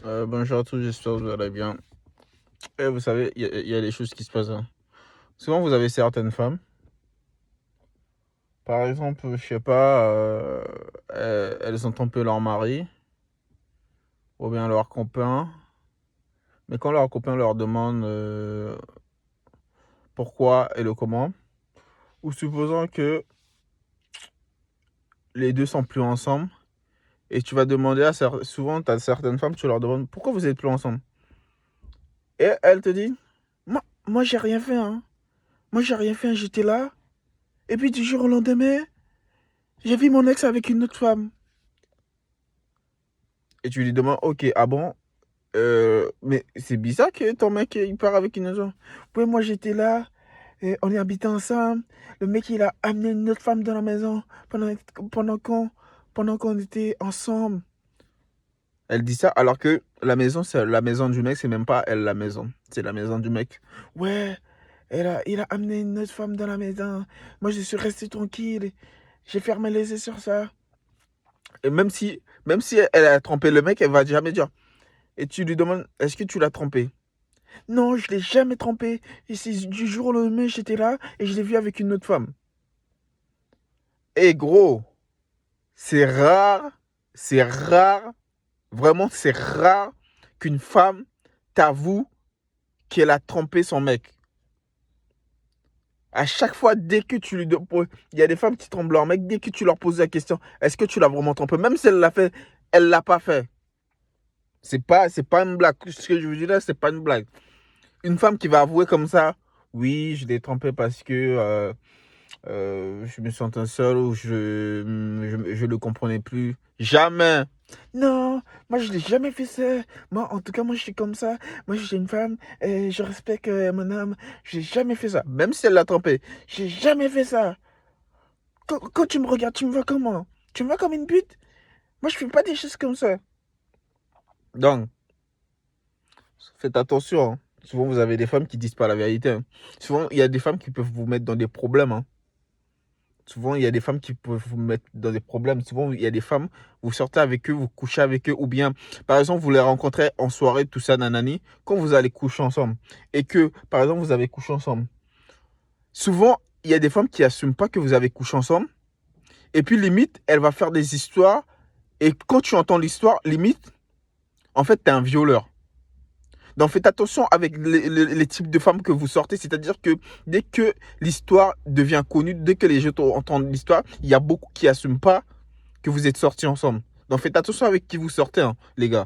Bonjour à tous, j'espère que vous allez bien. Et vous savez, il y a des choses qui se passent, hein. Souvent, vous avez certaines femmes, par exemple, je sais pas, elles ont trompé leur mari ou bien leur copain, mais quand leur copain leur demande pourquoi et le comment, ou supposons que les deux sont plus ensemble, et tu vas demander souvent, tu as certaines femmes, tu leur demandes pourquoi vous êtes plus ensemble. Et elle te dit, moi j'ai rien fait, hein. Moi j'ai rien fait, hein, j'étais là, et puis du jour au lendemain, j'ai vu mon ex avec une autre femme. Et tu lui demandes, ok, ah bon, mais c'est bizarre que ton mec il part avec une autre femme. Oui, moi j'étais là, et on est habités ensemble. Le mec il a amené une autre femme dans la maison pendant qu'on pendant qu'on était ensemble. Elle dit ça alors que la maison, c'est la maison du mec, c'est même pas elle la maison, c'est la maison du mec. Ouais, il a amené une autre femme dans la maison. Moi je suis resté tranquille, j'ai fermé les yeux sur ça. Et même si elle a trompé le mec, elle va jamais dire. Et tu lui demandes, est-ce que tu l'as trompé? Non, je l'ai jamais trompé. Et c'est du jour au lendemain, j'étais là et je l'ai vu avec une autre femme. Et gros, c'est rare, vraiment c'est rare qu'une femme t'avoue qu'elle a trompé son mec. À chaque fois, dès que tu lui demandes, il y a des femmes qui trompent leur mec, dès que tu leur poses la question, est-ce que tu l'as vraiment trompé? Même si elle l'a fait, elle l'a pas fait. C'est pas une blague. Ce que je vous dis là, c'est pas une blague. Une femme qui va avouer comme ça, oui, je l'ai trompé parce que je me sentais seul ou je le comprenais plus. Jamais. Non, moi je l'ai jamais fait ça. Moi, en tout cas, moi je suis comme ça. Moi, j'ai une femme et je respecte mon âme. J'ai jamais fait ça. Même si elle l'a trompé, j'ai jamais fait ça. Quand tu me regardes, tu me vois comment? Tu me vois comme une pute? Moi, je fais pas des choses comme ça. Donc, faites attention, hein. Souvent, vous avez des femmes qui disent pas la vérité, hein. Souvent, il y a des femmes qui peuvent vous mettre dans des problèmes, hein. Souvent, il y a des femmes qui peuvent vous mettre dans des problèmes. Souvent, il y a des femmes, vous sortez avec eux, vous couchez avec eux, ou bien, par exemple, vous les rencontrez en soirée, tout ça, nanani, quand vous allez coucher ensemble, et que, par exemple, vous avez couché ensemble. Souvent, il y a des femmes qui n'assument pas que vous avez couché ensemble, et puis, limite, elle va faire des histoires, et quand tu entends l'histoire, limite, en fait, tu es un violeur. Donc faites attention avec les types de femmes que vous sortez, c'est-à-dire que dès que l'histoire devient connue, dès que les gens entendent l'histoire, il y a beaucoup qui n'assument pas que vous êtes sortis ensemble. Donc faites attention avec qui vous sortez, hein, les gars.